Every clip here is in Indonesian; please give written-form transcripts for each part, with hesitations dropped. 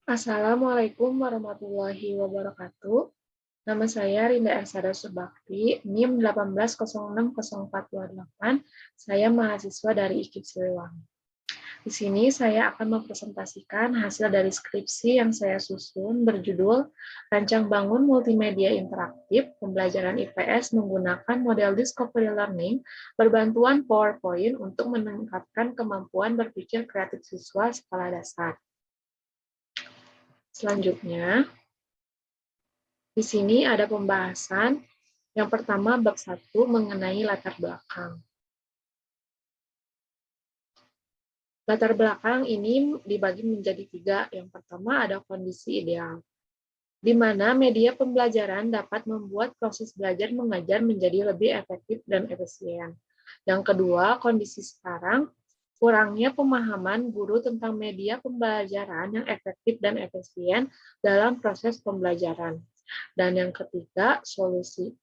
Assalamualaikum warahmatullahi wabarakatuh. Nama saya Rinda Ersada Subakti, NIM 18060428. Saya mahasiswa dari IKIP Siliwangi. Di sini saya akan mempresentasikan hasil dari skripsi yang saya susun berjudul Rancang Bangun Multimedia Interaktif Pembelajaran IPS menggunakan model Discovery Learning berbantuan PowerPoint untuk meningkatkan kemampuan berpikir kreatif siswa sekolah dasar. Selanjutnya, di sini ada pembahasan yang pertama bab 1 mengenai latar belakang. Latar belakang ini dibagi menjadi 3. Yang pertama ada kondisi ideal, di mana media pembelajaran dapat membuat proses belajar mengajar menjadi lebih efektif dan efisien. Yang kedua, kondisi sekarang, kurangnya pemahaman guru tentang media pembelajaran yang efektif dan efisien dalam proses pembelajaran. Dan yang ketiga, solusi.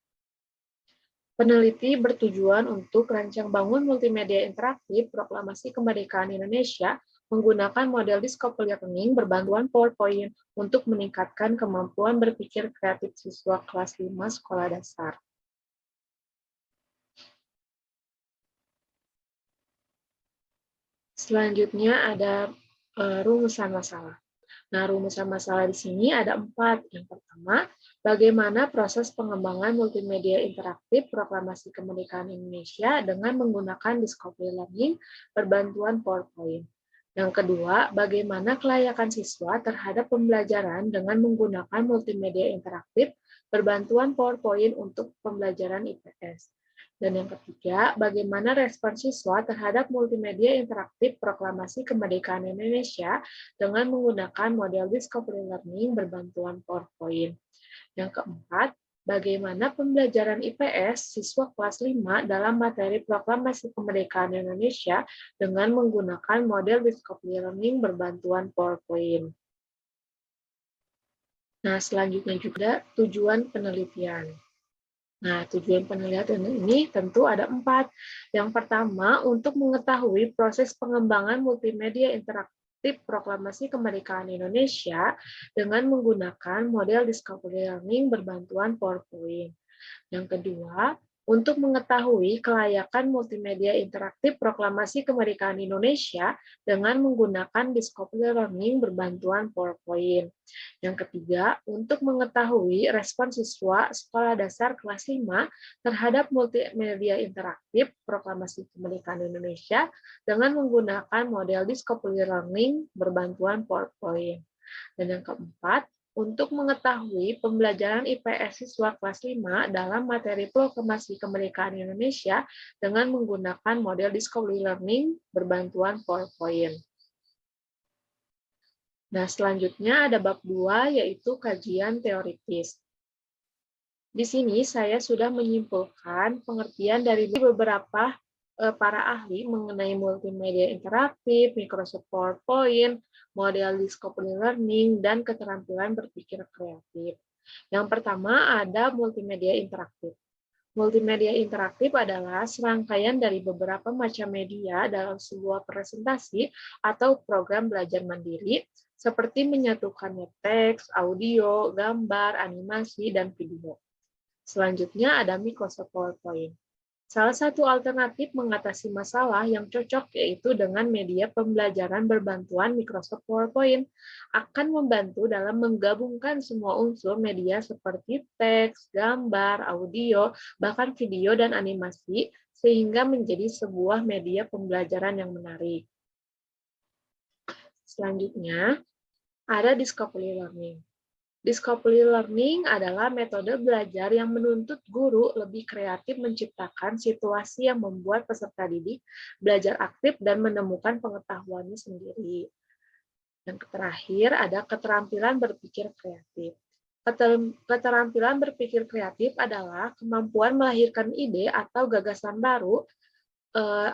Peneliti bertujuan untuk rancang bangun multimedia interaktif Proklamasi Kemerdekaan Indonesia menggunakan model Discovery Learning berbantuan PowerPoint untuk meningkatkan kemampuan berpikir kreatif siswa kelas 5 sekolah dasar. Selanjutnya ada rumusan masalah. Nah, rumusan masalah di sini ada 4. Yang pertama, bagaimana proses pengembangan multimedia interaktif Proklamasi Kemerdekaan Indonesia dengan menggunakan Discovery Learning berbantuan PowerPoint. Yang kedua, bagaimana kelayakan siswa terhadap pembelajaran dengan menggunakan multimedia interaktif berbantuan PowerPoint untuk pembelajaran IPS. Dan yang ketiga, bagaimana respon siswa terhadap multimedia interaktif Proklamasi Kemerdekaan Indonesia dengan menggunakan model Discovery Learning berbantuan PowerPoint. Yang keempat, bagaimana pembelajaran IPS siswa kelas 5 dalam materi Proklamasi Kemerdekaan Indonesia dengan menggunakan model Discovery Learning berbantuan PowerPoint. Nah, selanjutnya juga tujuan penelitian. Nah, tujuan penelitian ini tentu ada 4. Yang pertama, untuk mengetahui proses pengembangan multimedia interaktif Proklamasi Kemerdekaan Indonesia dengan menggunakan model Discovery Learning berbantuan PowerPoint. Yang kedua, untuk mengetahui kelayakan multimedia interaktif Proklamasi Kemerdekaan Indonesia dengan menggunakan Discovery Learning berbantuan PowerPoint. Yang ketiga, untuk mengetahui respon siswa sekolah dasar kelas 5 terhadap multimedia interaktif Proklamasi Kemerdekaan Indonesia dengan menggunakan model Discovery Learning berbantuan PowerPoint. Dan yang keempat, untuk mengetahui pembelajaran IPS siswa kelas 5 dalam materi Proklamasi Kemerdekaan Indonesia dengan menggunakan model Discovery Learning berbantuan PowerPoint. Nah, selanjutnya ada bab 2, yaitu kajian teoritis. Di sini saya sudah menyimpulkan pengertian dari beberapa para ahli mengenai multimedia interaktif, Microsoft PowerPoint, model Discovery Learning, dan keterampilan berpikir kreatif. Yang pertama ada multimedia interaktif. Multimedia interaktif adalah serangkaian dari beberapa macam media dalam sebuah presentasi atau program belajar mandiri, seperti menyatukannya teks, audio, gambar, animasi, dan video. Selanjutnya ada Microsoft PowerPoint. Salah satu alternatif mengatasi masalah yang cocok yaitu dengan media pembelajaran berbantuan Microsoft PowerPoint akan membantu dalam menggabungkan semua unsur media seperti teks, gambar, audio, bahkan video dan animasi sehingga menjadi sebuah media pembelajaran yang menarik. Selanjutnya, ada Discovery Learning. Discovery Learning adalah metode belajar yang menuntut guru lebih kreatif menciptakan situasi yang membuat peserta didik belajar aktif dan menemukan pengetahuannya sendiri. Yang terakhir ada keterampilan berpikir kreatif. Keterampilan berpikir kreatif adalah kemampuan melahirkan ide atau gagasan baru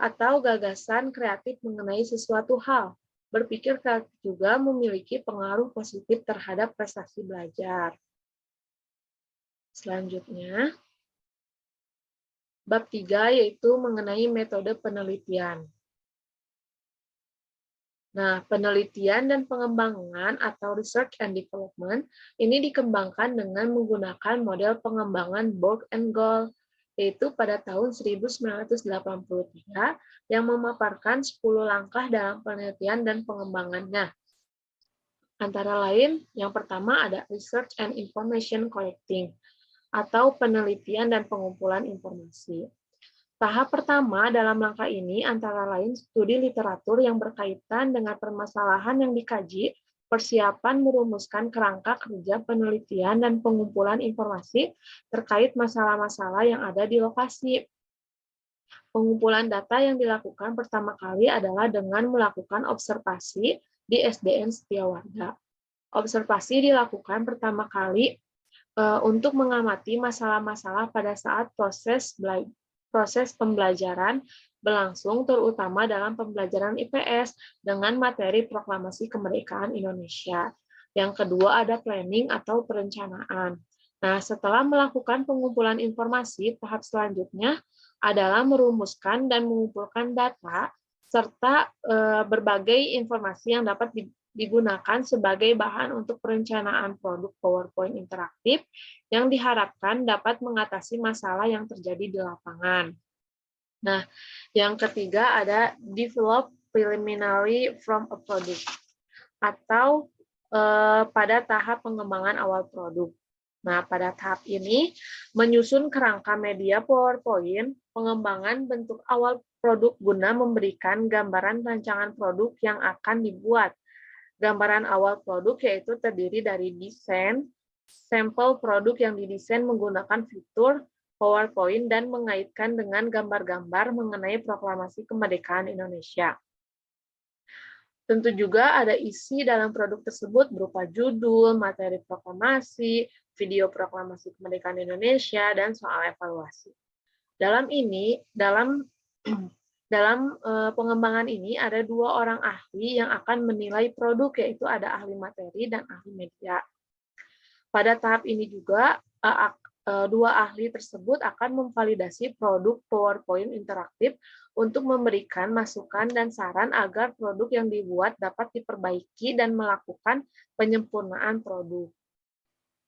atau gagasan kreatif mengenai sesuatu hal. Berpikir kreatif juga memiliki pengaruh positif terhadap prestasi belajar. Selanjutnya, bab 3 yaitu mengenai metode penelitian. Nah, penelitian dan pengembangan atau research and development ini dikembangkan dengan menggunakan model pengembangan Borg and Gold, yaitu pada tahun 1983 yang memaparkan 10 langkah dalam penelitian dan pengembangannya. Antara lain, yang pertama ada research and information collecting, atau penelitian dan pengumpulan informasi. Tahap pertama dalam langkah ini antara lain studi literatur yang berkaitan dengan permasalahan yang dikaji, persiapan merumuskan kerangka kerja penelitian dan pengumpulan informasi terkait masalah-masalah yang ada di lokasi. Pengumpulan data yang dilakukan pertama kali adalah dengan melakukan observasi di SDN Setiawarga. Observasi dilakukan pertama kali untuk mengamati masalah-masalah pada saat proses pembelajaran berlangsung, terutama dalam pembelajaran IPS dengan materi Proklamasi Kemerdekaan Indonesia. Yang kedua ada planning atau perencanaan. Nah, setelah melakukan pengumpulan informasi, tahap selanjutnya adalah merumuskan dan mengumpulkan data serta berbagai informasi yang dapat digunakan sebagai bahan untuk perencanaan produk PowerPoint interaktif yang diharapkan dapat mengatasi masalah yang terjadi di lapangan. Nah, yang ketiga ada develop preliminary from a product, atau pada tahap pengembangan awal produk. Nah, pada tahap ini, menyusun kerangka media PowerPoint, pengembangan bentuk awal produk guna memberikan gambaran rancangan produk yang akan dibuat. Gambaran awal produk yaitu terdiri dari desain, sampel produk yang didesain menggunakan fitur PowerPoint dan mengaitkan dengan gambar-gambar mengenai Proklamasi Kemerdekaan Indonesia. Tentu juga ada isi dalam produk tersebut berupa judul, materi proklamasi, video Proklamasi Kemerdekaan Indonesia, dan soal evaluasi. Dalam pengembangan ini ada 2 orang ahli yang akan menilai produk, yaitu ada ahli materi dan ahli media. Pada tahap ini juga 2 ahli tersebut akan memvalidasi produk PowerPoint interaktif untuk memberikan masukan dan saran agar produk yang dibuat dapat diperbaiki dan melakukan penyempurnaan produk.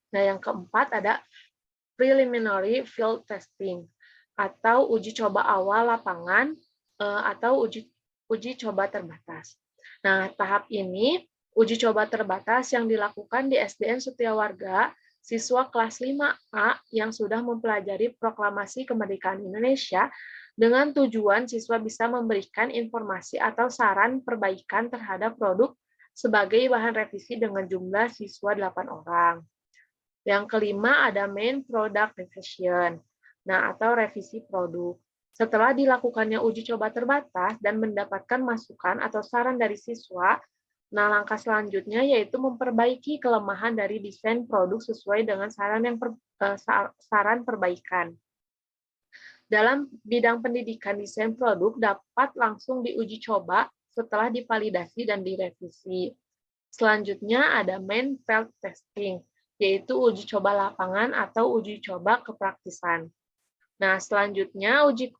Nah, yang keempat ada preliminary field testing atau uji coba awal lapangan atau uji coba terbatas. Nah, tahap ini uji coba terbatas yang dilakukan di SDN Setiawarga, siswa kelas 5A yang sudah mempelajari Proklamasi Kemerdekaan Indonesia dengan tujuan siswa bisa memberikan informasi atau saran perbaikan terhadap produk sebagai bahan revisi dengan jumlah siswa 8 orang. Yang kelima ada main product revision, nah atau revisi produk. Setelah dilakukannya uji coba terbatas dan mendapatkan masukan atau saran dari siswa, nah langkah selanjutnya yaitu memperbaiki kelemahan dari desain produk sesuai dengan saran perbaikan. Dalam bidang pendidikan, desain produk dapat langsung diuji coba setelah divalidasi dan direvisi. Selanjutnya ada main field testing, yaitu uji coba lapangan atau uji coba kepraktisan. Nah, selanjutnya uji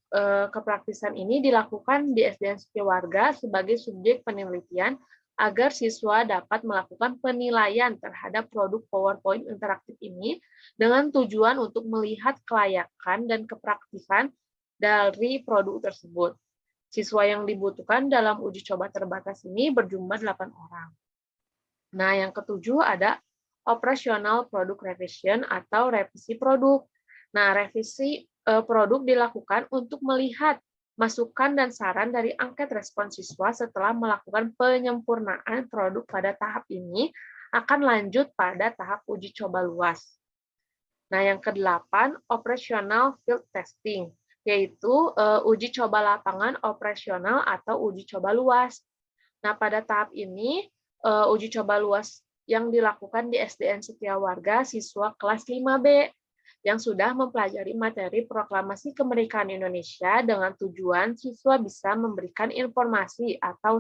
kepraktisan ini dilakukan di SDN Setiawarga sebagai subjek penelitian agar siswa dapat melakukan penilaian terhadap produk PowerPoint interaktif ini dengan tujuan untuk melihat kelayakan dan kepraktisan dari produk tersebut. Siswa yang dibutuhkan dalam uji coba terbatas ini berjumlah 8 orang. Nah, yang ketujuh ada operational product revision atau revisi produk. Nah, revisi produk dilakukan untuk melihat masukan dan saran dari angket respon siswa setelah melakukan penyempurnaan produk pada tahap ini akan lanjut pada tahap uji coba luas. Nah, yang ke-8, operational field testing, yaitu uji coba lapangan operasional atau uji coba luas. Nah, pada tahap ini, uji coba luas yang dilakukan di SDN Setiawarga siswa kelas 5B yang sudah mempelajari materi Proklamasi Kemerdekaan Indonesia dengan tujuan siswa bisa memberikan informasi atau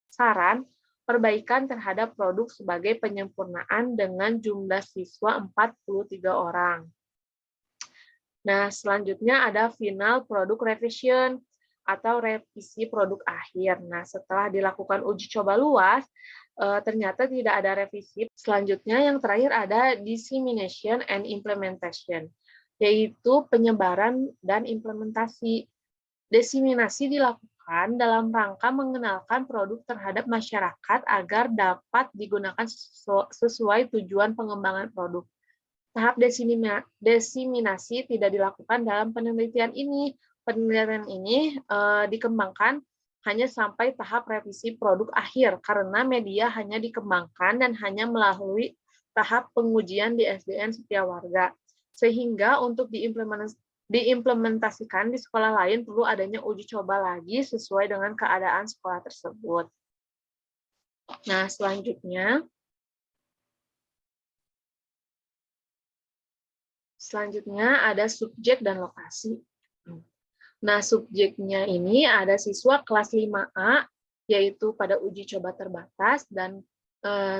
saran perbaikan terhadap produk sebagai penyempurnaan dengan jumlah siswa 43 orang. Nah, selanjutnya ada final product revision. atau revisi produk akhir. Nah, setelah dilakukan uji coba luas, ternyata tidak ada revisi. Selanjutnya yang terakhir ada dissemination and implementation, yaitu penyebaran dan implementasi. Diseminasi dilakukan dalam rangka mengenalkan produk terhadap masyarakat agar dapat digunakan sesuai tujuan pengembangan produk. Tahap diseminasi tidak dilakukan dalam penelitian ini. Penelitian ini dikembangkan hanya sampai tahap revisi produk akhir, karena media hanya dikembangkan dan hanya melalui tahap pengujian di SDN setiap warga. Sehingga untuk diimplementasikan di sekolah lain perlu adanya uji coba lagi sesuai dengan keadaan sekolah tersebut. Nah, selanjutnya ada subjek dan lokasi. Nah, subjeknya ini ada siswa kelas 5A, yaitu pada uji coba terbatas, dan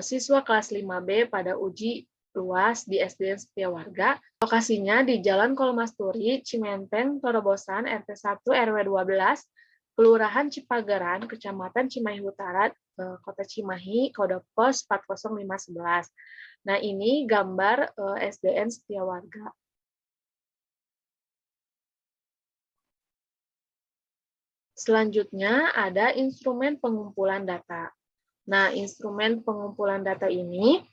siswa kelas 5B pada uji luas di SDN Setia Warga. Lokasinya di Jalan Kolmasturi, Cimenteng, Torobosan, RT 1 RW 12, Kelurahan Cipagaran, Kecamatan Cimahi Utara, Kota Cimahi, kode pos 40511. Nah, ini gambar SDN Setia Warga. Selanjutnya ada instrumen pengumpulan data. Nah, instrumen pengumpulan data ini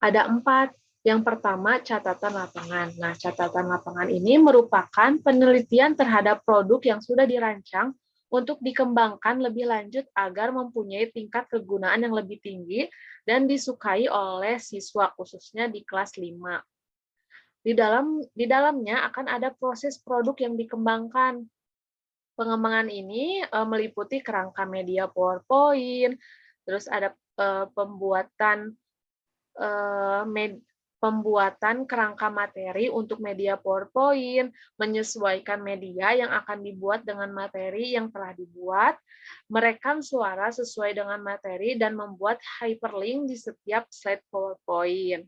ada 4. Yang pertama, catatan lapangan. Nah, catatan lapangan ini merupakan penelitian terhadap produk yang sudah dirancang untuk dikembangkan lebih lanjut agar mempunyai tingkat kegunaan yang lebih tinggi dan disukai oleh siswa, khususnya di kelas 5. Di dalamnya akan ada proses produk yang dikembangkan. Pengembangan ini meliputi kerangka media PowerPoint, terus ada pembuatan kerangka materi untuk media PowerPoint, menyesuaikan media yang akan dibuat dengan materi yang telah dibuat, merekam suara sesuai dengan materi, dan membuat hyperlink di setiap slide PowerPoint.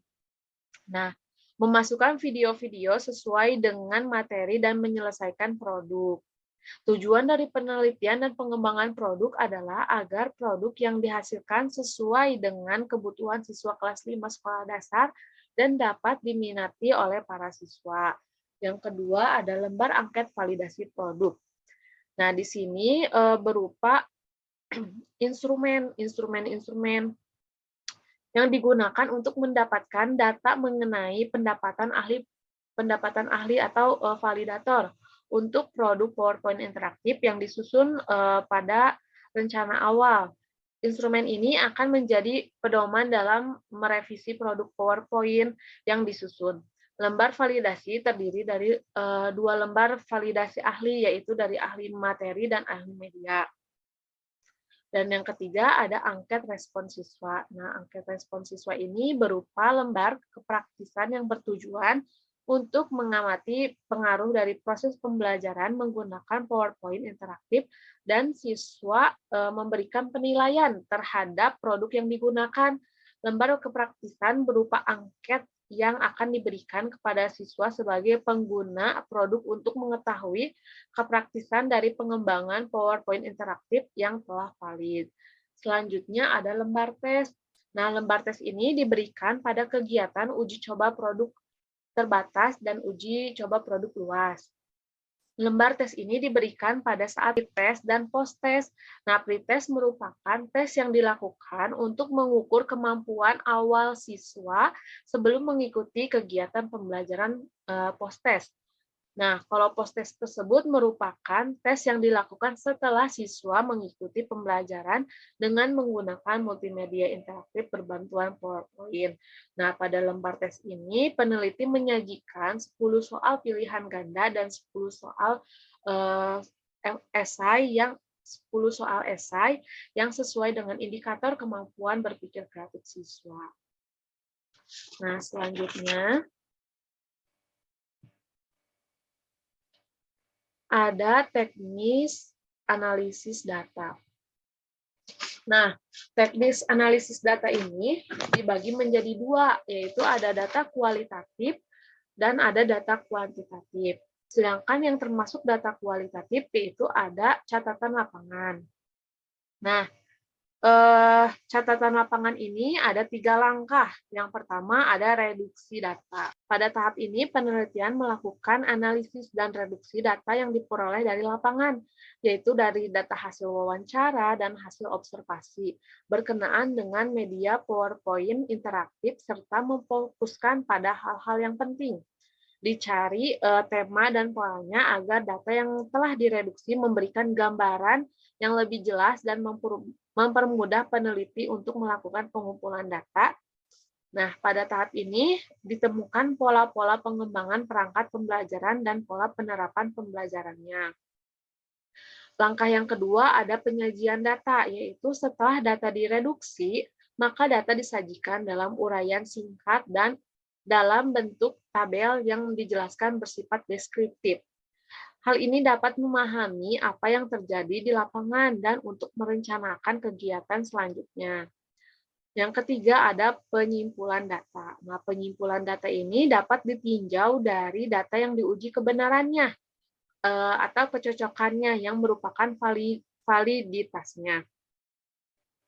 Nah, memasukkan video-video sesuai dengan materi dan menyelesaikan produk. Tujuan dari penelitian dan pengembangan produk adalah agar produk yang dihasilkan sesuai dengan kebutuhan siswa kelas 5 sekolah dasar dan dapat diminati oleh para siswa. Yang kedua ada lembar angket validasi produk. Nah, di sini berupa instrumen yang digunakan untuk mendapatkan data mengenai pendapatan ahli atau validator untuk produk PowerPoint interaktif yang disusun pada rencana awal. Instrumen ini akan menjadi pedoman dalam merevisi produk PowerPoint yang disusun. Lembar validasi terdiri dari 2 lembar validasi ahli, yaitu dari ahli materi dan ahli media. Dan yang ketiga ada angket respon siswa. Nah, angket respon siswa ini berupa lembar kepraktisan yang bertujuan untuk mengamati pengaruh dari proses pembelajaran menggunakan PowerPoint interaktif, dan siswa memberikan penilaian terhadap produk yang digunakan. Lembar kepraktisan berupa angket yang akan diberikan kepada siswa sebagai pengguna produk untuk mengetahui kepraktisan dari pengembangan PowerPoint interaktif yang telah valid. Selanjutnya ada lembar tes. Nah, lembar tes ini diberikan pada kegiatan uji coba produk terbatas dan uji coba produk luas. Lembar tes ini diberikan pada saat pre-tes dan post-tes. Nah, pre-tes merupakan tes yang dilakukan untuk mengukur kemampuan awal siswa sebelum mengikuti kegiatan pembelajaran post-tes. Nah, kalau post-tes tersebut merupakan tes yang dilakukan setelah siswa mengikuti pembelajaran dengan menggunakan multimedia interaktif berbantuan PowerPoint. Nah, pada lembar tes ini, peneliti menyajikan 10 soal pilihan ganda dan 10 soal esai yang sesuai dengan indikator kemampuan berpikir kreatif siswa. Nah, selanjutnya ada teknis analisis data. Nah, teknis analisis data ini dibagi menjadi 2, yaitu ada data kualitatif dan ada data kuantitatif. Sedangkan yang termasuk data kualitatif yaitu ada catatan lapangan. Nah, catatan lapangan ini ada 3 langkah. Yang pertama ada reduksi data. Pada tahap ini penelitian melakukan analisis dan reduksi data yang diperoleh dari lapangan, yaitu dari data hasil wawancara dan hasil observasi, berkenaan dengan media PowerPoint interaktif serta memfokuskan pada hal-hal yang penting. Dicari tema dan polanya agar data yang telah direduksi memberikan gambaran yang lebih jelas dan mempermudah peneliti untuk melakukan pengumpulan data. Nah, pada tahap ini ditemukan pola-pola pengembangan perangkat pembelajaran dan pola penerapan pembelajarannya. Langkah yang kedua ada penyajian data, yaitu setelah data direduksi, maka data disajikan dalam uraian singkat dan dalam bentuk tabel yang dijelaskan bersifat deskriptif. Hal ini dapat memahami apa yang terjadi di lapangan dan untuk merencanakan kegiatan selanjutnya. Yang ketiga ada penyimpulan data. Nah, penyimpulan data ini dapat ditinjau dari data yang diuji kebenarannya atau kecocokannya yang merupakan validitasnya.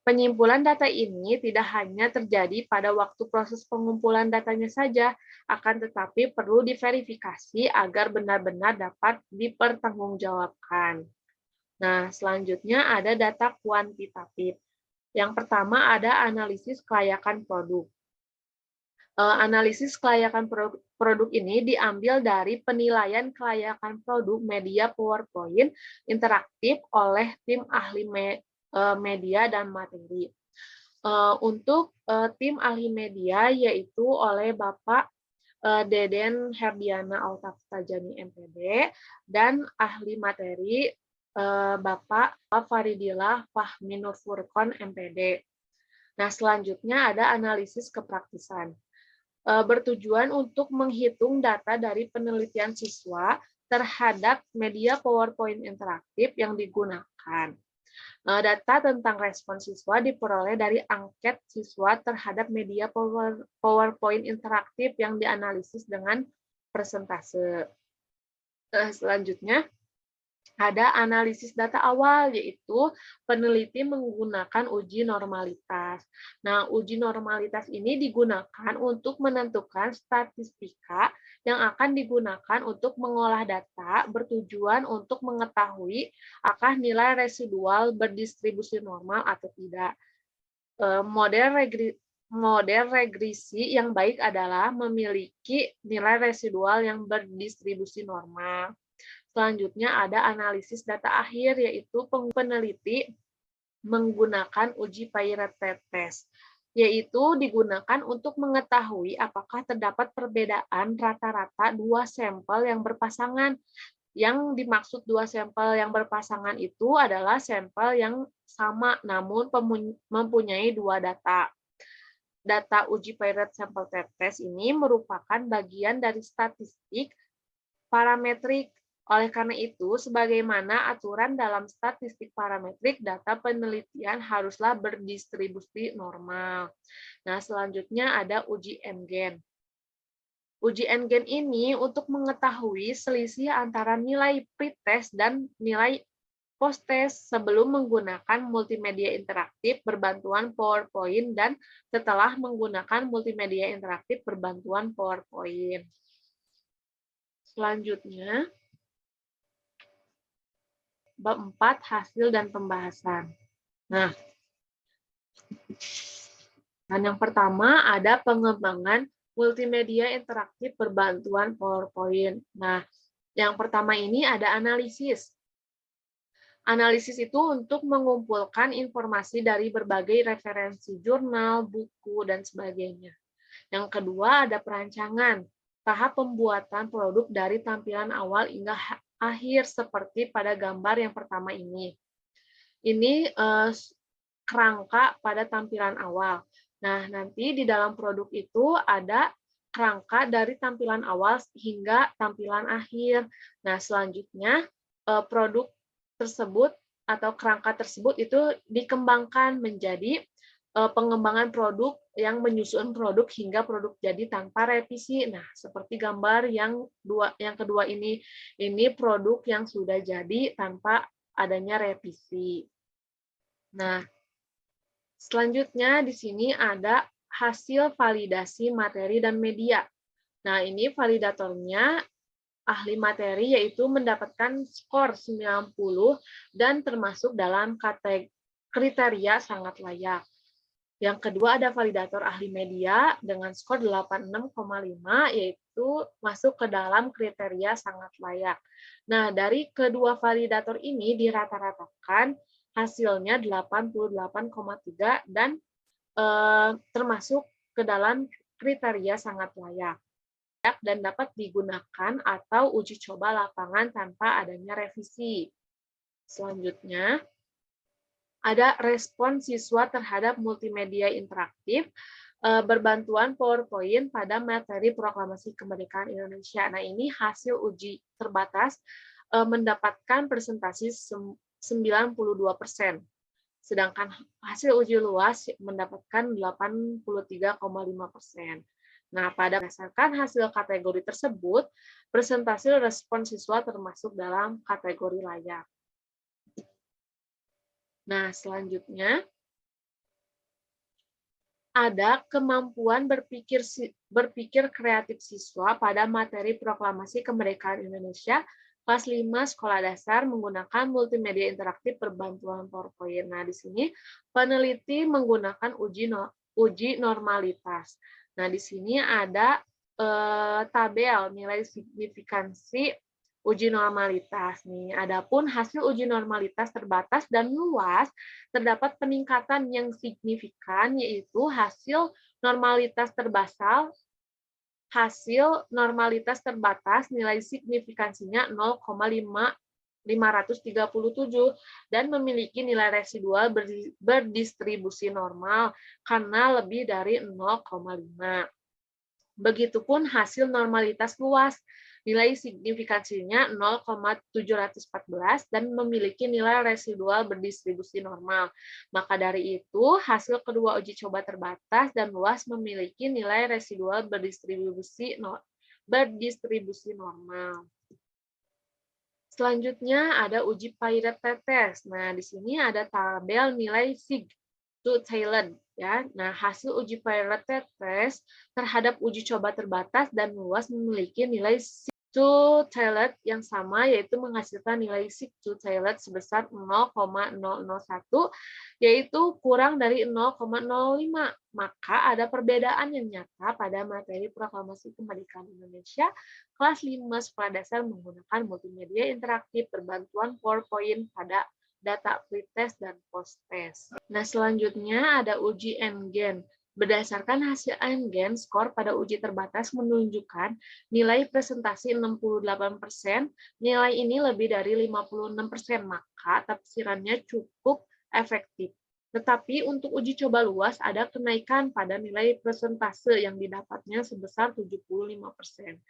Penyimpulan data ini tidak hanya terjadi pada waktu proses pengumpulan datanya saja, akan tetapi perlu diverifikasi agar benar-benar dapat dipertanggungjawabkan. Nah, selanjutnya ada data kuantitatif. Yang pertama ada analisis kelayakan produk. Analisis kelayakan produk ini diambil dari penilaian kelayakan produk media PowerPoint interaktif oleh tim ahli media dan materi. Untuk tim ahli media yaitu oleh Bapak Deden Herdiana Altaftazani MPD dan ahli materi Bapak Faridillah Fahminur Furqon MPD. Nah, selanjutnya ada analisis kepraktisan. Bertujuan untuk menghitung data dari penelitian siswa terhadap media PowerPoint interaktif yang digunakan. Data tentang respon siswa diperoleh dari angket siswa terhadap media PowerPoint interaktif yang dianalisis dengan persentase. Selanjutnya, ada analisis data awal, yaitu peneliti menggunakan uji normalitas. Nah, uji normalitas ini digunakan untuk menentukan statistika yang akan digunakan untuk mengolah data bertujuan untuk mengetahui apakah nilai residual berdistribusi normal atau tidak. Model regresi yang baik adalah memiliki nilai residual yang berdistribusi normal. Selanjutnya ada analisis data akhir, yaitu peneliti menggunakan uji Peyret test, yaitu digunakan untuk mengetahui apakah terdapat perbedaan rata-rata 2 sampel yang berpasangan. Yang dimaksud 2 sampel yang berpasangan itu adalah sampel yang sama namun mempunyai 2 data. Data uji Peyret sampel test ini merupakan bagian dari statistik parametrik. Oleh karena itu, sebagaimana aturan dalam statistik parametrik, data penelitian haruslah berdistribusi normal. Nah, selanjutnya ada uji N-gen. Uji N-gen ini untuk mengetahui selisih antara nilai pretest dan nilai post-test sebelum menggunakan multimedia interaktif berbantuan PowerPoint dan setelah menggunakan multimedia interaktif berbantuan PowerPoint. Selanjutnya, bab 4 hasil dan pembahasan. Nah, dan yang pertama ada pengembangan multimedia interaktif berbantuan PowerPoint. Nah, yang pertama ini ada analisis. Analisis itu untuk mengumpulkan informasi dari berbagai referensi jurnal, buku, dan sebagainya. Yang kedua ada perancangan, tahap pembuatan produk dari tampilan awal hingga akhir seperti pada gambar yang pertama ini. Ini kerangka pada tampilan awal. Nah, nanti di dalam produk itu ada kerangka dari tampilan awal hingga tampilan akhir. Nah, selanjutnya produk tersebut atau kerangka tersebut itu dikembangkan menjadi pengembangan produk yang menyusun produk hingga produk jadi tanpa revisi. Nah, seperti gambar yang kedua ini produk yang sudah jadi tanpa adanya revisi. Nah, selanjutnya di sini ada hasil validasi materi dan media. Nah, ini validatornya ahli materi yaitu mendapatkan skor 90 dan termasuk dalam kriteria sangat layak. Yang kedua ada validator ahli media dengan skor 86,5 yaitu masuk ke dalam kriteria sangat layak. Nah, dari kedua validator ini dirata-ratakan hasilnya 88,3 dan termasuk ke dalam kriteria sangat layak dan dapat digunakan atau uji coba lapangan tanpa adanya revisi. Selanjutnya, ada respon siswa terhadap multimedia interaktif berbantuan PowerPoint pada materi Proklamasi Kemerdekaan Indonesia. Nah, ini hasil uji terbatas mendapatkan presentasi 92%. Sedangkan hasil uji luas mendapatkan 83,5%. Nah, berdasarkan hasil kategori tersebut, presentasi respon siswa termasuk dalam kategori layak. Nah, selanjutnya ada kemampuan berpikir kreatif siswa pada materi Proklamasi Kemerdekaan Indonesia kelas 5 sekolah dasar menggunakan multimedia interaktif berbantuan PowerPoint. Nah, di sini peneliti menggunakan uji normalitas. Nah, di sini ada tabel nilai signifikansi uji normalitas nih. Adapun hasil uji normalitas terbatas dan luas terdapat peningkatan yang signifikan yaitu hasil normalitas terbatas nilai signifikansinya 0,537 dan memiliki nilai residual berdistribusi normal karena lebih dari 0,5. Begitupun hasil normalitas luas, nilai signifikansinya 0,714 dan memiliki nilai residual berdistribusi normal. Maka dari itu, hasil kedua uji coba terbatas dan luas memiliki nilai residual berdistribusi normal. Selanjutnya ada uji pilot test. Nah, di sini ada tabel nilai SIG to Thailand ya. Nah, hasil uji pilot test terhadap uji coba terbatas dan luas memiliki nilai SIG to Thailand yang sama yaitu menghasilkan nilai SIG to Thailand sebesar 0,001 yaitu kurang dari 0,05. Maka ada perbedaan yang nyata pada materi Proklamasi Kemerdekaan Indonesia kelas 5 sekolah dasar menggunakan multimedia interaktif berbantuan PowerPoint pada data pretest dan post-test. Nah, selanjutnya ada uji NGEN. Berdasarkan hasil NGEN, skor pada uji terbatas menunjukkan nilai presentasi 68%, nilai ini lebih dari 56%, maka tafsirannya cukup efektif. Tetapi untuk uji coba luas ada kenaikan pada nilai presentase yang didapatnya sebesar 75%.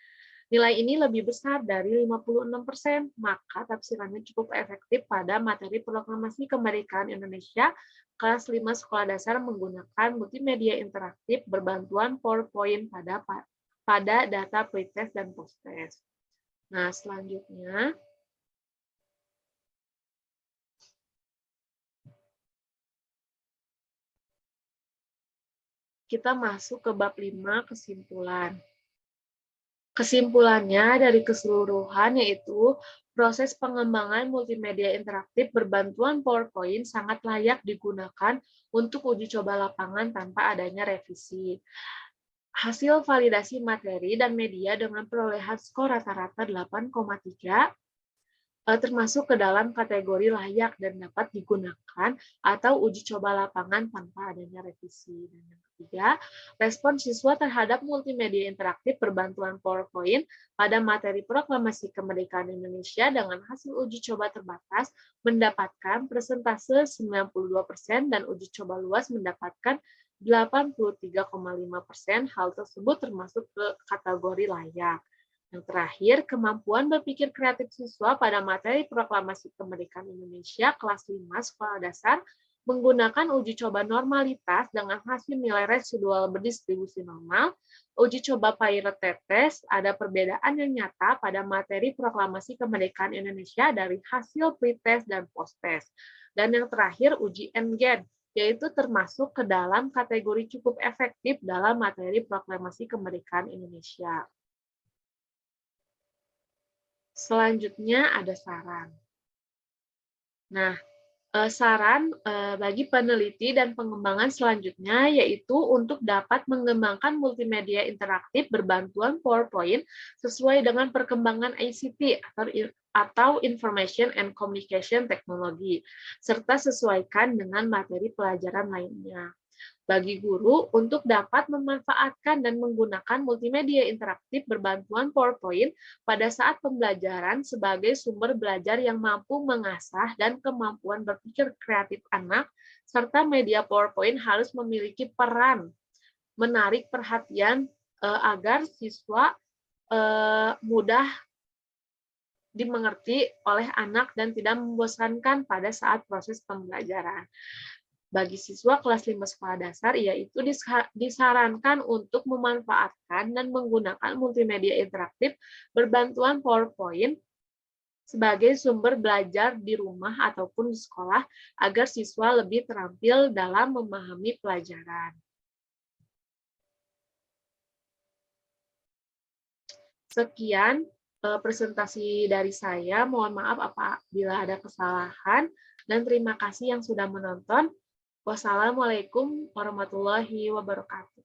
Nilai ini lebih besar dari 56%, maka tafsirannya cukup efektif pada materi Proklamasi Kemerdekaan Indonesia kelas 5 sekolah dasar menggunakan multimedia interaktif berbantuan PowerPoint pada data pretest dan post-test. Nah, selanjutnya kita masuk ke bab 5 kesimpulan. Kesimpulannya dari keseluruhan yaitu proses pengembangan multimedia interaktif berbantuan PowerPoint sangat layak digunakan untuk uji coba lapangan tanpa adanya revisi. Hasil validasi materi dan media dengan perolehan skor rata-rata 8,3 termasuk ke dalam kategori layak dan dapat digunakan atau uji coba lapangan tanpa adanya revisi. Dan yang ketiga, respon siswa terhadap multimedia interaktif berbantuan PowerPoint pada materi Proklamasi Kemerdekaan Indonesia dengan hasil uji coba terbatas mendapatkan presentase 92% dan uji coba luas mendapatkan 83,5%. Hal tersebut termasuk ke kategori layak. Yang terakhir, kemampuan berpikir kreatif siswa pada materi Proklamasi Kemerdekaan Indonesia kelas 5 sekolah dasar Menggunakan uji coba normalitas dengan hasil nilai residual berdistribusi normal, uji coba pilot test, ada perbedaan yang nyata pada materi proklamasi kemerdekaan Indonesia dari hasil pretest dan post-test. Dan yang terakhir, uji NGEN, yaitu termasuk ke dalam kategori cukup efektif dalam materi proklamasi kemerdekaan Indonesia. Selanjutnya ada saran. Nah, saran bagi peneliti dan pengembangan selanjutnya yaitu untuk dapat mengembangkan multimedia interaktif berbantuan PowerPoint sesuai dengan perkembangan ICT atau Information and Communication Technology, serta sesuaikan dengan materi pelajaran lainnya. Bagi guru untuk dapat memanfaatkan dan menggunakan multimedia interaktif berbantuan PowerPoint pada saat pembelajaran sebagai sumber belajar yang mampu mengasah dan kemampuan berpikir kreatif anak, serta media PowerPoint harus memiliki peran menarik perhatian agar siswa mudah dimengerti oleh anak dan tidak membosankan pada saat proses pembelajaran. Bagi siswa kelas 5 sekolah dasar, yaitu disarankan untuk memanfaatkan dan menggunakan multimedia interaktif berbantuan PowerPoint sebagai sumber belajar di rumah ataupun di sekolah agar siswa lebih terampil dalam memahami pelajaran. Sekian presentasi dari saya. Mohon maaf apabila ada kesalahan, dan terima kasih yang sudah menonton. Wassalamualaikum warahmatullahi wabarakatuh.